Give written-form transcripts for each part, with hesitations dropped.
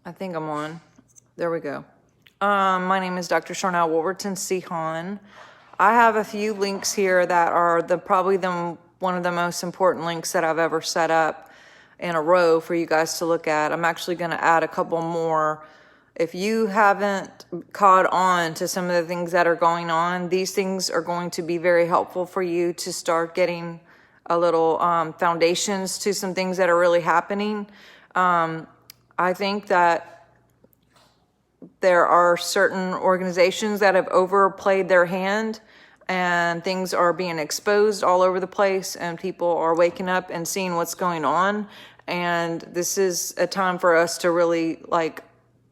I think I'm on. There we go. My name is Dr. Charnel Wolverton-Sehon. I have a few links here that are probably one of the most important links that I've ever set up in a row for you guys to look at. I'm actually going to add a couple more. If you haven't caught on to some of the things that are going on, these things are going to be very helpful for you to start getting a little foundations to some things that are really happening. I think that there are certain organizations that have overplayed their hand and things are being exposed all over the place and people are waking up and seeing what's going on. And this is a time for us to really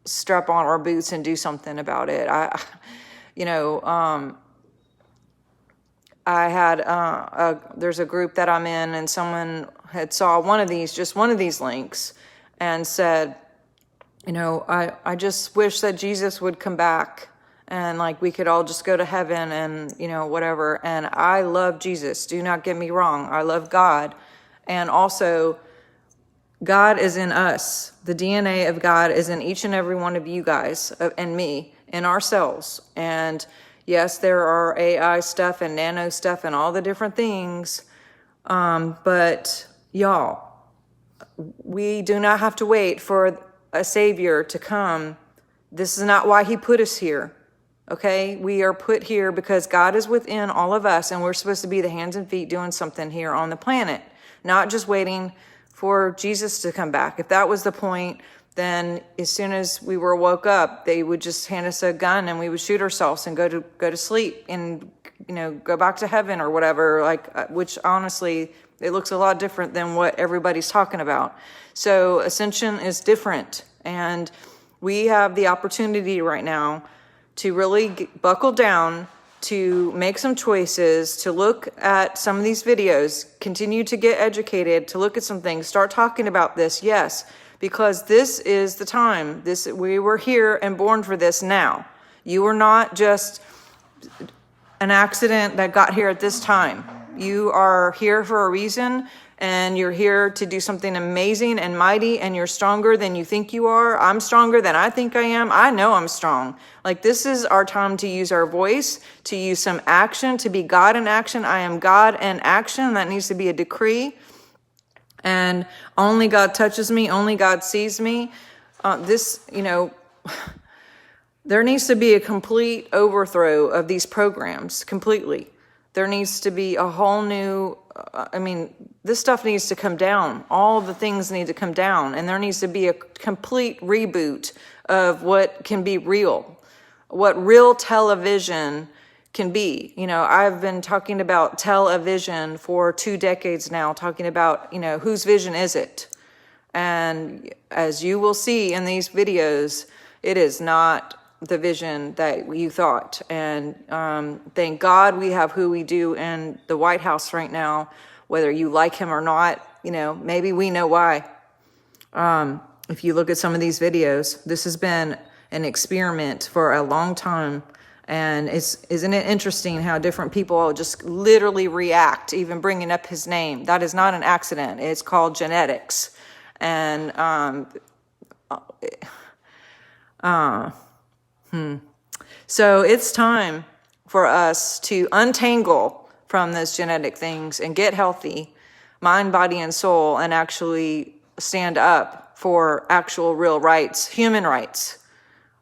strap on our boots and do something about it. I had there's a group that I'm in and someone had saw one of these links and said, I just wish that Jesus would come back and we could all just go to heaven and, whatever. And I love Jesus. Do not get me wrong. I love God. And also God is in us. The DNA of God is in each and every one of you guys and me, in ourselves. And yes, there are AI stuff and nano stuff and all the different things. But y'all, we do not have to wait for a savior to come. This is not why he put us here. Okay? We are put here because God is within all of us and we're supposed to be the hands and feet doing something here on the planet, not just waiting for Jesus to come back. If that was the point, then as soon as we were woke up, they would just hand us a gun and we would shoot ourselves and go to sleep and go back to heaven or whatever, which honestly, it looks a lot different than what everybody's talking about. So ascension is different, and we have the opportunity right now to really buckle down, to make some choices, to look at some of these videos, continue to get educated, to look at some things, start talking about this, yes, because this is the time. We were here and born for this now. You are not just an accident that got here at this time. You are here for a reason, and you're here to do something amazing and mighty, and you're stronger than you think you are. I'm stronger than I think I am. I know I'm strong. This is our time to use our voice, to use some action, to be God in action. I am God in action. That needs to be a decree. And only God touches me. Only God sees me. There needs to be a complete overthrow of these programs, completely. There needs to be a whole new, this stuff needs to come down. All the things need to come down. And there needs to be a complete reboot of what can be real, what real television can be. I've been talking about television for 2 decades now, talking about, whose vision is it? And as you will see in these videos, it is not the vision that you thought. And thank God we have who we do in the White House right now, whether you like him or not. Maybe we know why. If you look at some of these videos, this has been an experiment for a long time. And isn't it interesting how different people just literally react, even bringing up his name? That is not an accident. It's called genetics. And so it's time for us to untangle from those genetic things and get healthy, mind, body, and soul, and actually stand up for actual real rights, human rights,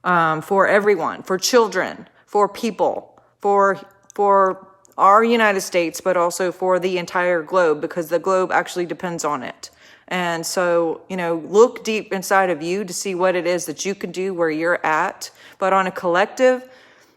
for everyone, for children, for people, for our United States, but also for the entire globe, because the globe actually depends on it. And so, look deep inside of you to see what it is that you can do where you're at. But on a collective,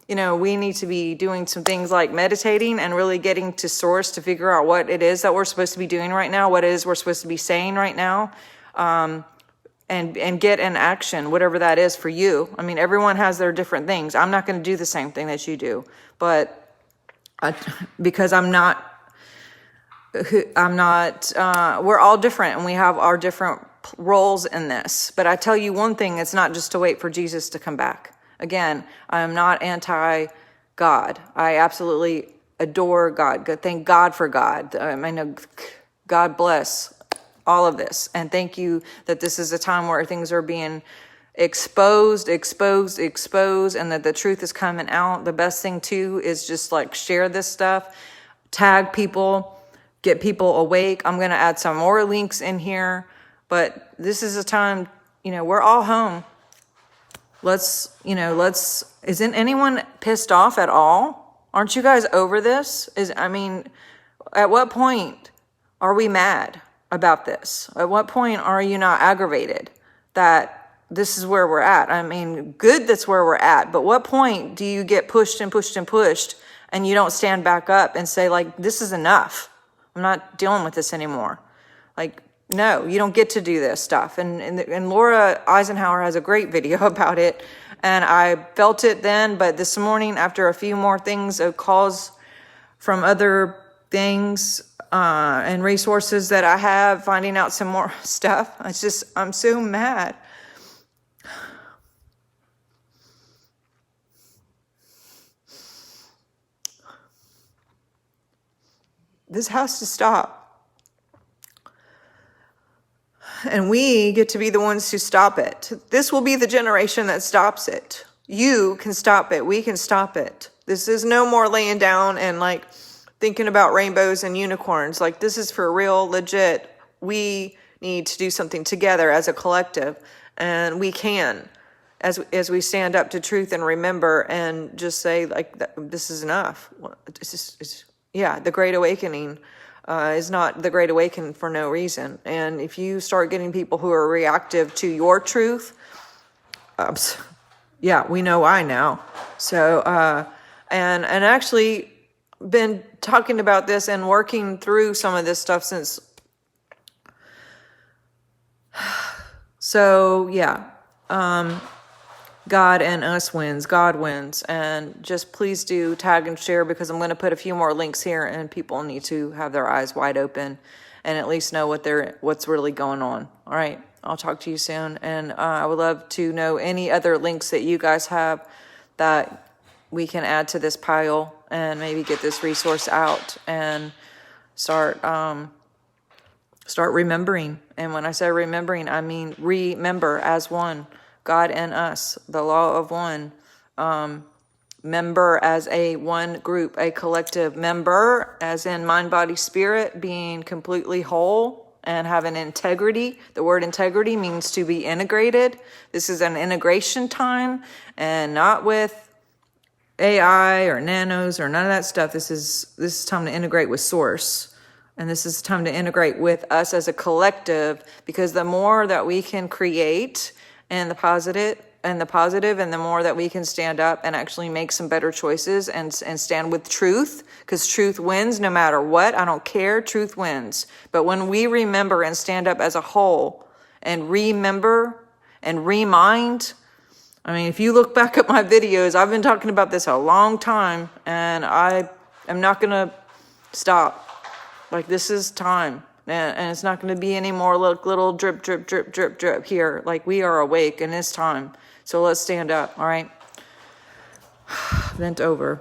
we need to be doing some things like meditating and really getting to source to figure out what it is that we're supposed to be doing right now, what it is we're supposed to be saying right now, and get in action, whatever that is for you. Everyone has their different things. I'm not going to do the same thing that you do, but because we're all different and we have our different roles in this. But I tell you one thing, it's not just to wait for Jesus to come back. Again, I am not anti-God. I absolutely adore God. Thank God for God. God bless all of this. And thank you that this is a time where things are being exposed, and that the truth is coming out. The best thing too is just like share this stuff, tag people, get people awake. I'm going to add some more links in here, but this is a time, we're all home. Isn't anyone pissed off at all? Aren't you guys over this? At what point are we mad about this? At what point are you not aggravated that this is where we're at? Good that's where we're at, but what point do you get pushed and pushed and pushed and you don't stand back up and say, like, this is enough. I'm not dealing with this anymore. Like, no, you don't get to do this stuff. And Laura Eisenhower has a great video about it. And I felt it then, but this morning, after a few more things, calls from other things and resources that I have, finding out some more stuff, I'm so mad. This has to stop. And we get to be the ones who stop it. This will be the generation that stops it. You can stop it. We can stop it. This is no more laying down and like thinking about rainbows and unicorns. Like, this is for real, legit. We need to do something together as a collective. And we can, as we stand up to truth and remember and just say, like, this is enough. The Great Awakening is not the Great Awakening for no reason. And if you start getting people who are reactive to your truth, we know why now. So, and actually been talking about this and working through some of this stuff since. So, God and us wins. God wins. And just please do tag and share, because I'm going to put a few more links here and people need to have their eyes wide open and at least know what's really going on. All right. I'll talk to you soon. And I would love to know any other links that you guys have that we can add to this pile and maybe get this resource out and start remembering. And when I say remembering, I mean remember as one. God and us, the law of one, member as a one group, a collective, member as in mind, body, spirit, being completely whole and having integrity. The word integrity means to be integrated. This is an integration time, and not with AI or nanos or none of that stuff. This is time to integrate with source. And this is time to integrate with us as a collective, because the more that we can create and the positive, and the more that we can stand up and actually make some better choices and stand with truth, because truth wins no matter what. I don't care. Truth wins. But when we remember and stand up as a whole and remember and remind, if you look back at my videos, I've been talking about this a long time, and I am not going to stop. Like, this is time. And it's not going to be any more little drip, drip, drip, drip, drip here. Like, we are awake and it's time. So let's stand up, all right? Vent over.